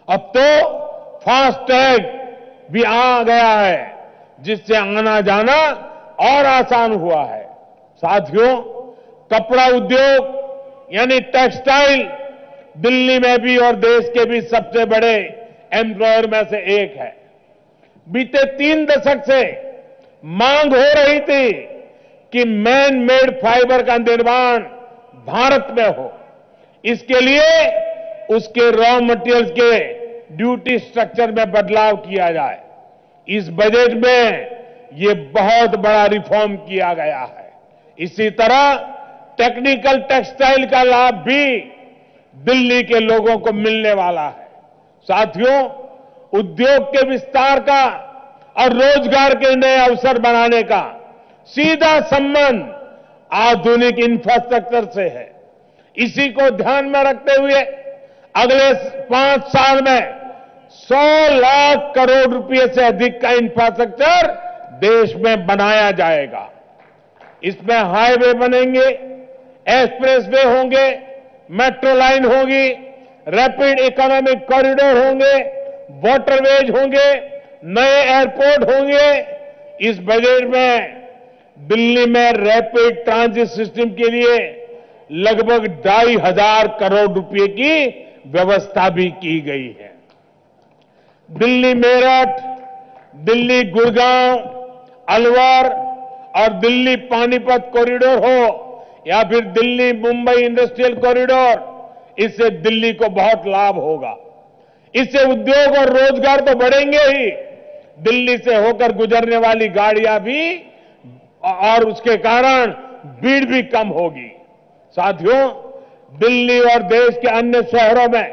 अब तो फास्टैग भी आ गया है, जिससे आना जाना और आसान हुआ है। साथियों, कपड़ा उद्योग यानी टेक्सटाइल दिल्ली में भी और देश के भी सबसे बड़े एम्प्लॉयर में से एक है। बीते 3 दशक से मांग हो रही थी कि मैन मेड फाइबर का निर्माण भारत में हो। इसके लिए उसके रॉ मटेरियल्स के ड्यूटी स्ट्रक्चर में बदलाव किया जाए। इस बजट में ये बहुत बड़ा रिफॉर्म किया गया है। इसी तरह टेक्निकल टेक्सटाइल का लाभ भी दिल्ली के लोगों को मिलने वाला है। साथियों, उद्योग के विस्तार का और रोजगार के नए अवसर बनाने का सीधा संबंध आधुनिक इंफ्रास्ट्रक्चर से है। इसी को ध्यान में रखते हुए अगले 5 साल में 100 लाख करोड़ रुपए से अधिक का इंफ्रास्ट्रक्चर देश में बनाया जाएगा। इसमें हाईवे बनेंगे, एक्सप्रेसवे होंगे, मेट्रो लाइन होगी, रैपिड इकोनॉमिक कॉरिडोर होंगे, वाटरवेज होंगे, नए एयरपोर्ट होंगे। इस बजट में दिल्ली में रैपिड ट्रांजिट सिस्टम के लिए लगभग 2,500 करोड़ रुपए की व्यवस्था भी की गई है। दिल्ली मेरठ दिल्ली गुड़गांव, अलवर और दिल्ली पानीपत कॉरिडोर हो या फिर दिल्ली मुंबई इंडस्ट्रियल कॉरिडोर, इससे दिल्ली को बहुत लाभ होगा। इससे उद्योग और रोजगार तो बढ़ेंगे ही, दिल्ली से होकर गुजरने वाली गाड़ियां भी और उसके कारण भीड़ भी कम होगी। साथियों, दिल्ली और देश के अन्य शहरों में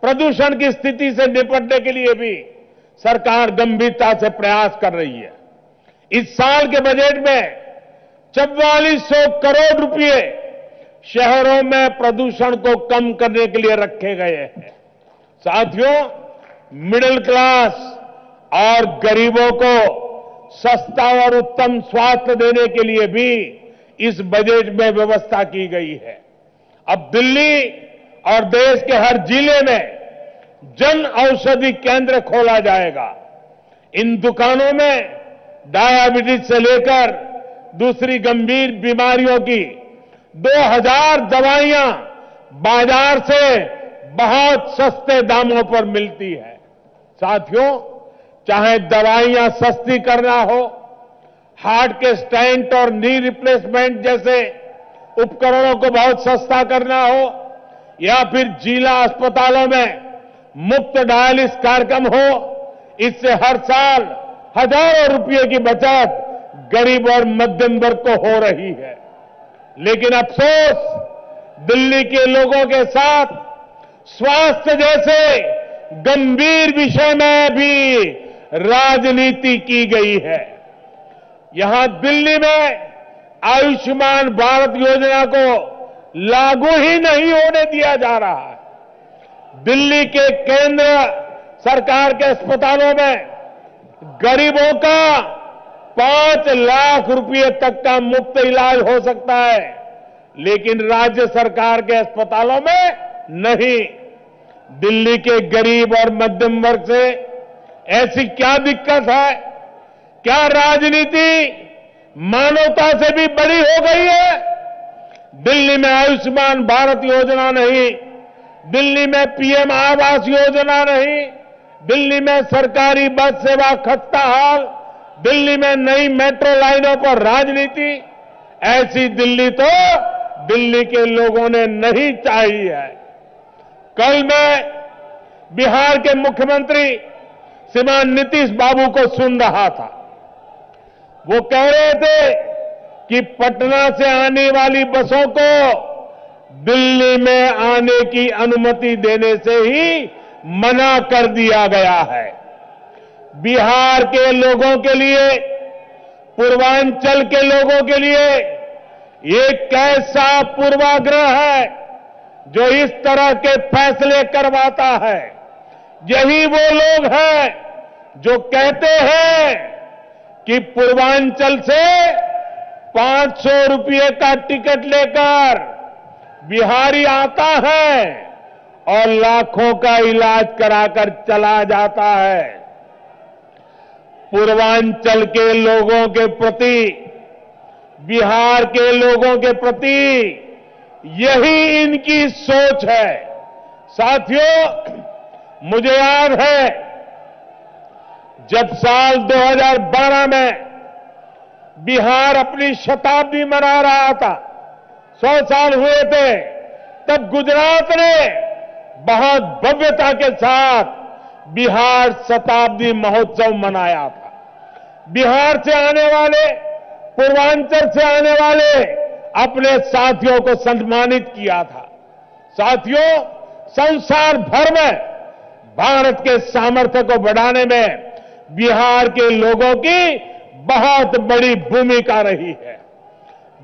प्रदूषण की स्थिति से निपटने के लिए भी सरकार गंभीरता से प्रयास कर रही है। इस साल के बजट में 4400 करोड़ रुपए शहरों में प्रदूषण को कम करने के लिए रखे गए हैं। साथियों, मिडिल क्लास और गरीबों को सस्ता और उत्तम स्वास्थ्य देने के लिए भी इस बजट में व्यवस्था की गई है। अब दिल्ली और देश के हर जिले में जन औषधि केंद्र खोला जाएगा। इन दुकानों में डायबिटीज से लेकर दूसरी गंभीर बीमारियों की 2000 दवाइयां बाजार से बहुत सस्ते दामों पर मिलती है। साथियों, चाहे दवाइयां सस्ती करना हो, हार्ट के स्टेंट और नी रिप्लेसमेंट जैसे उपकरणों को बहुत सस्ता करना हो, या फिर जिला अस्पतालों में मुफ्त डायलिसिस कार्यक्रम हो, इससे हर साल हजारों रुपये की बचत गरीब और मध्यम वर्ग को हो रही है। लेकिन अफसोस, दिल्ली के लोगों के साथ स्वास्थ्य जैसे गंभीर विषय में भी राजनीति की गई है। यहां दिल्ली में आयुष्मान भारत योजना को लागू ही नहीं होने दिया जा रहा है। दिल्ली के केंद्र सरकार के अस्पतालों में गरीबों का 5 लाख रुपए तक का मुफ्त इलाज हो सकता है, लेकिन राज्य सरकार के अस्पतालों में नहीं। दिल्ली के गरीब और मध्यम वर्ग से ऐसी क्या दिक्कत है? क्या राजनीति मानवता से भी बड़ी हो गई है? दिल्ली में आयुष्मान भारत योजना नहीं, दिल्ली में पीएम आवास योजना नहीं, दिल्ली में सरकारी बस सेवा खस्ताहाल, दिल्ली में नई मेट्रो लाइनों पर राजनीति, ऐसी दिल्ली तो दिल्ली के लोगों ने नहीं चाही है। कल मैं बिहार के मुख्यमंत्री श्रीमान नीतीश बाबू को सुन रहा था। वो कह रहे थे कि पटना से आने वाली बसों को दिल्ली में आने की अनुमति देने से ही मना कर दिया गया है। बिहार के लोगों के लिए, पूर्वांचल के लोगों के लिए ये कैसा पूर्वाग्रह है जो इस तरह के फैसले करवाता है? यही वो लोग हैं जो कहते हैं कि पूर्वांचल से 500 रुपये का टिकट लेकर बिहारी आता है और लाखों का इलाज कराकर चला जाता है। पूर्वांचल के लोगों के प्रति, बिहार के लोगों के प्रति यही इनकी सोच है। साथियों, मुझे याद है जब साल 2012 में बिहार अपनी शताब्दी मना रहा था, 100 साल हुए थे, तब गुजरात ने बहुत भव्यता के साथ बिहार शताब्दी महोत्सव मनाया था। बिहार से आने वाले, पूर्वांचल से आने वाले अपने साथियों को सम्मानित किया था। साथियों, संसार भर में भारत के सामर्थ्य को बढ़ाने में बिहार के लोगों की बहुत बड़ी भूमिका रही है।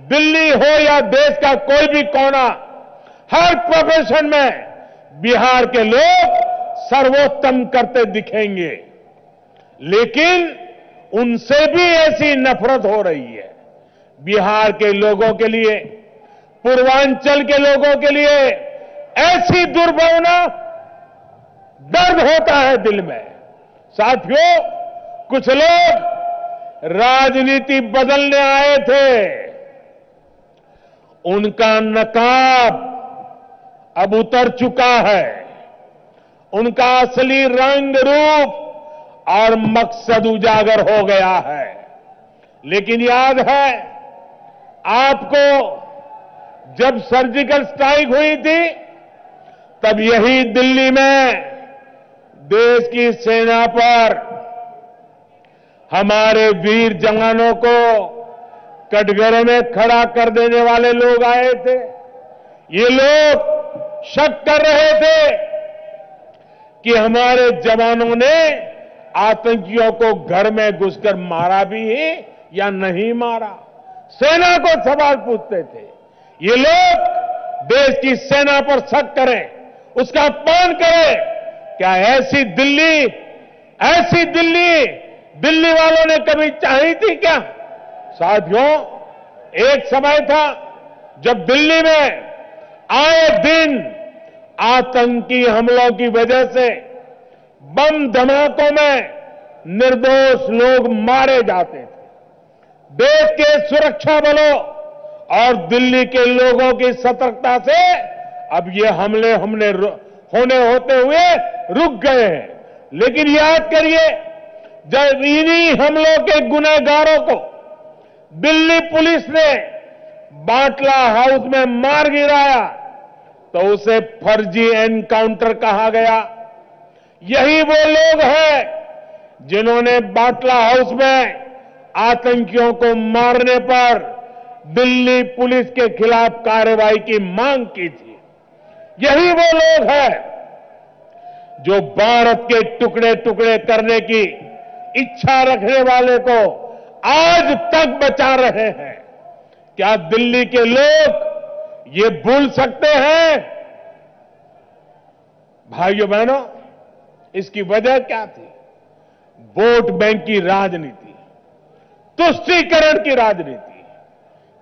दिल्ली हो या देश का कोई भी कोना, हर प्रोफेशन में बिहार के लोग सर्वोत्तम करते दिखेंगे। लेकिन उनसे भी ऐसी नफरत हो रही है। बिहार के लोगों के लिए, पूर्वांचल के लोगों के लिए ऐसी दुर्भावना, दर्द होता है दिल में। साथियों, कुछ लोग राजनीति बदलने आए थे, उनका नकाब अब उतर चुका है। उनका असली रंग रूप और मकसद उजागर हो गया है। लेकिन याद है आपको, जब सर्जिकल स्ट्राइक हुई थी तब यही दिल्ली में देश की सेना पर हमारे वीर जवानों को कटघरे में खड़ा कर देने वाले लोग आए थे। ये लोग शक कर रहे थे कि हमारे जवानों ने आतंकियों को घर में घुसकर मारा भी है या नहीं मारा। सेना को सवाल पूछते थे। ये लोग देश की सेना पर शक करें, उसका अपमान करें। क्या ऐसी दिल्ली वालों ने कभी चाही थी क्या? साथियों, एक समय था जब दिल्ली में आए दिन आतंकी हमलों की वजह से बम धमाकों में निर्दोष लोग मारे जाते थे। देश के सुरक्षा बलों और दिल्ली के लोगों की सतर्कता से अब ये हमले होने होते हुए रुक गए हैं। लेकिन याद करिए, जब इन्हीं हमलों के गुनहगारों को दिल्ली पुलिस ने बाटला हाउस में मार गिराया तो उसे फर्जी एनकाउंटर कहा गया। यही वो लोग हैं जिन्होंने बाटला हाउस में आतंकियों को मारने पर दिल्ली पुलिस के खिलाफ कार्रवाई की मांग की थी। यही वो लोग हैं जो भारत के टुकड़े टुकड़े करने की इच्छा रखने वाले को आज तक बचा रहे हैं। क्या दिल्ली के लोग ये भूल सकते हैं? भाइयों बहनों, इसकी वजह क्या थी? वोट बैंक की राजनीति, तुष्टीकरण की राजनीति।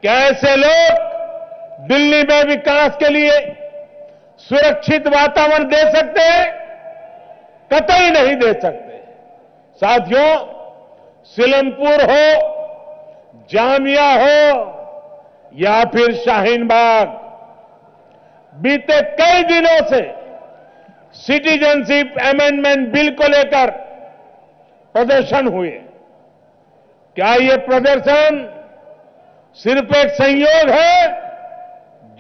क्या ऐसे लोग दिल्ली में विकास के लिए सुरक्षित वातावरण दे सकते हैं? कतई नहीं दे सकते। साथियों, सीलमपुर हो, जामिया हो या फिर शाहीन बाग, बीते कई दिनों से सिटीजनशिप अमेंडमेंट बिल को लेकर प्रदर्शन हुए। क्या ये प्रदर्शन सिर्फ एक संयोग है?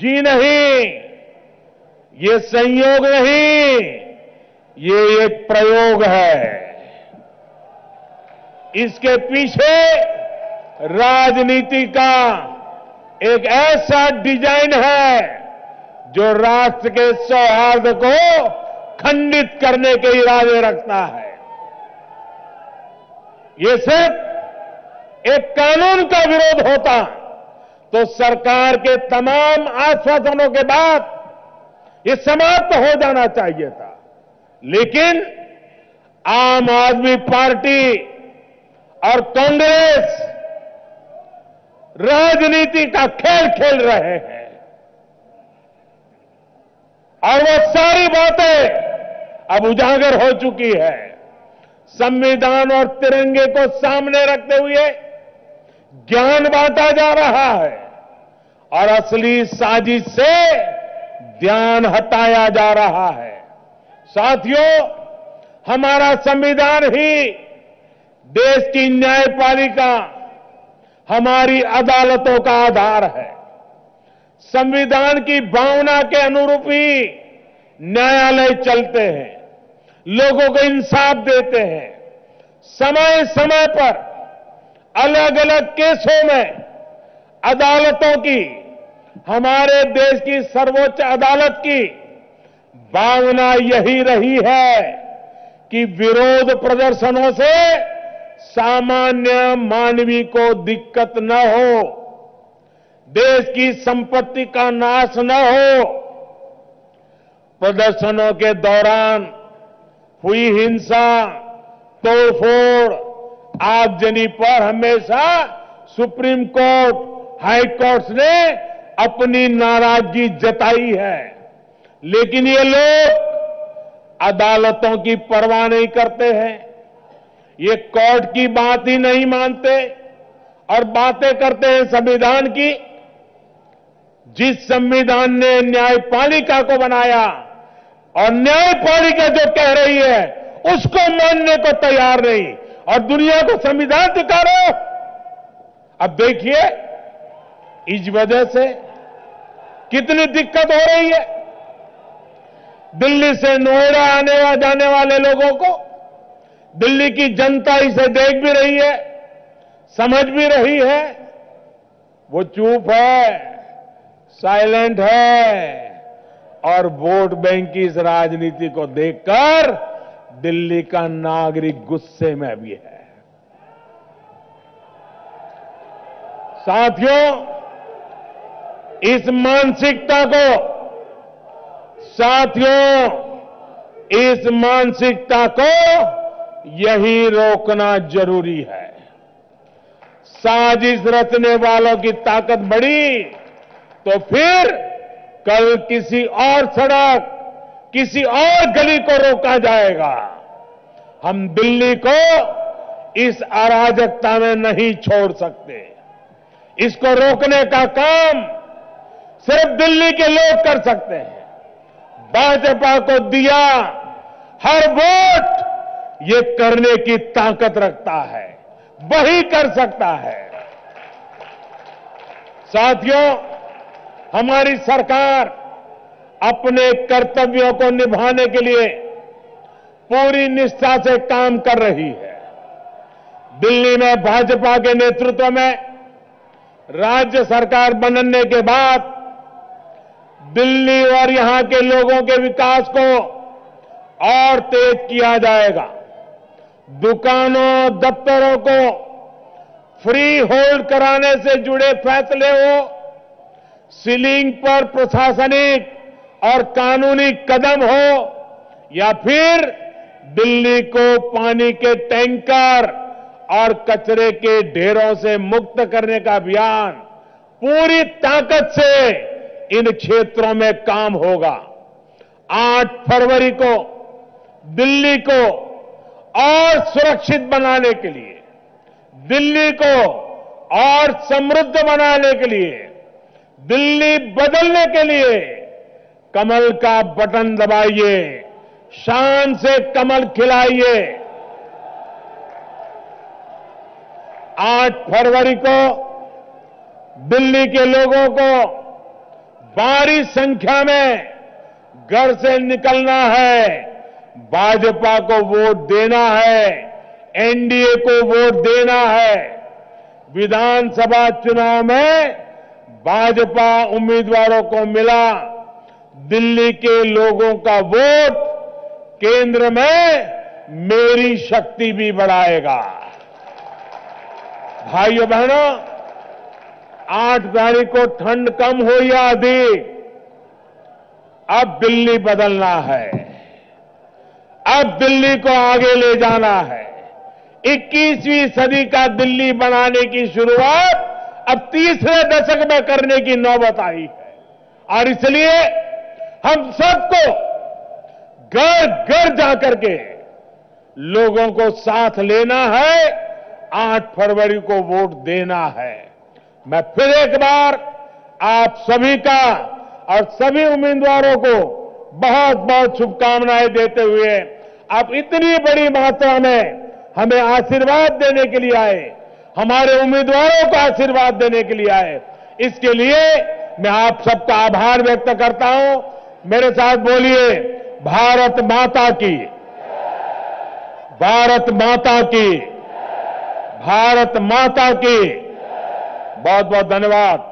जी नहीं, ये संयोग नहीं, ये एक प्रयोग है। इसके पीछे राजनीति का एक ऐसा डिजाइन है जो राष्ट्र के सौहार्द को खंडित करने के इरादे रखता है। ये सिर्फ एक कानून का विरोध होता तो सरकार के तमाम आश्वासनों के बाद ये समाप्त हो जाना चाहिए था। लेकिन आम आदमी पार्टी और कांग्रेस राजनीति का खेल खेल रहे हैं और वो सारी बातें अब उजागर हो चुकी है। संविधान और तिरंगे को सामने रखते हुए ज्ञान बांटा जा रहा है और असली साजिश से ध्यान हटाया जा रहा है। साथियों, हमारा संविधान ही देश की न्यायपालिका, हमारी अदालतों का आधार है। संविधान की भावना के अनुरूप ही न्यायालय चलते हैं, लोगों को इंसाफ देते हैं। समय समय पर अलग अलग केसों में अदालतों की, हमारे देश की सर्वोच्च अदालत की भावना यही रही है कि विरोध प्रदर्शनों से सामान्य मानवी को दिक्कत न हो, देश की संपत्ति का नाश न हो। प्रदर्शनों के दौरान हुई हिंसा, तोड़फोड़, आगजनी पर हमेशा सुप्रीम कोर्ट, हाई कोर्ट ने अपनी नाराजगी जताई है। लेकिन ये लोग अदालतों की परवाह नहीं करते हैं, ये कोर्ट की बात ही नहीं मानते और बातें करते हैं संविधान की। जिस संविधान ने न्यायपालिका को बनाया और न्यायपालिका जो कह रही है उसको मानने को तैयार नहीं और दुनिया को संविधान दिखा रहे हो। अब देखिए इस वजह से कितनी दिक्कत हो रही है। दिल्ली से नोएडा जाने वाले लोगों को दिल्ली की जनता इसे देख भी रही है, समझ भी रही है, वो चुप है, साइलेंट है और वोट बैंक की इस राजनीति को देखकर दिल्ली का नागरिक गुस्से में भी है। साथियों, इस मानसिकता को यही रोकना जरूरी है। साजिश रचने वालों की ताकत बढ़ी तो फिर कल किसी और सड़क, किसी और गली को रोका जाएगा। हम दिल्ली को इस अराजकता में नहीं छोड़ सकते। इसको रोकने का काम सिर्फ दिल्ली के लोग कर सकते हैं। भाजपा को दिया हर वोट ये करने की ताकत रखता है, वही कर सकता है। साथियों, हमारी सरकार अपने कर्तव्यों को निभाने के लिए पूरी निष्ठा से काम कर रही है। दिल्ली में भाजपा के नेतृत्व में राज्य सरकार बनने के बाद दिल्ली और यहां के लोगों के विकास को और तेज किया जाएगा। दुकानों, दफ्तरों को फ्री होल्ड कराने से जुड़े फैसले हो, सीलिंग पर प्रशासनिक और कानूनी कदम हो या फिर दिल्ली को पानी के टैंकर और कचरे के ढेरों से मुक्त करने का अभियान, पूरी ताकत से इन क्षेत्रों में काम होगा। 8 फरवरी को दिल्ली को और सुरक्षित बनाने के लिए, दिल्ली को और समृद्ध बनाने के लिए, दिल्ली बदलने के लिए कमल का बटन दबाइए, शान से कमल खिलाइए। 8 फरवरी को दिल्ली के लोगों को भारी संख्या में घर से निकलना है, भाजपा को वोट देना है, एनडीए को वोट देना है। विधानसभा चुनाव में भाजपा उम्मीदवारों को मिला दिल्ली के लोगों का वोट केंद्र में मेरी शक्ति भी बढ़ाएगा। भाइयों बहनों, 8 तारीख को ठंड कम हो या अधिक, अब दिल्ली बदलना है। अब दिल्ली को आगे ले जाना है। 21वीं सदी का दिल्ली बनाने की शुरुआत अब तीसरे दशक में करने की नौबत आई है और इसलिए हम सबको घर घर जाकर के लोगों को साथ लेना है, 8 फरवरी को वोट देना है। मैं फिर एक बार आप सभी का और सभी उम्मीदवारों को बहुत बहुत शुभकामनाएं देते हुए, आप इतनी बड़ी मात्रा में हमें आशीर्वाद देने के लिए आए, हमारे उम्मीदवारों को आशीर्वाद देने के लिए आए, इसके लिए मैं आप सबका आभार व्यक्त करता हूं। मेरे साथ बोलिए, भारत माता की, भारत माता की, भारत माता की। बहुत बहुत धन्यवाद।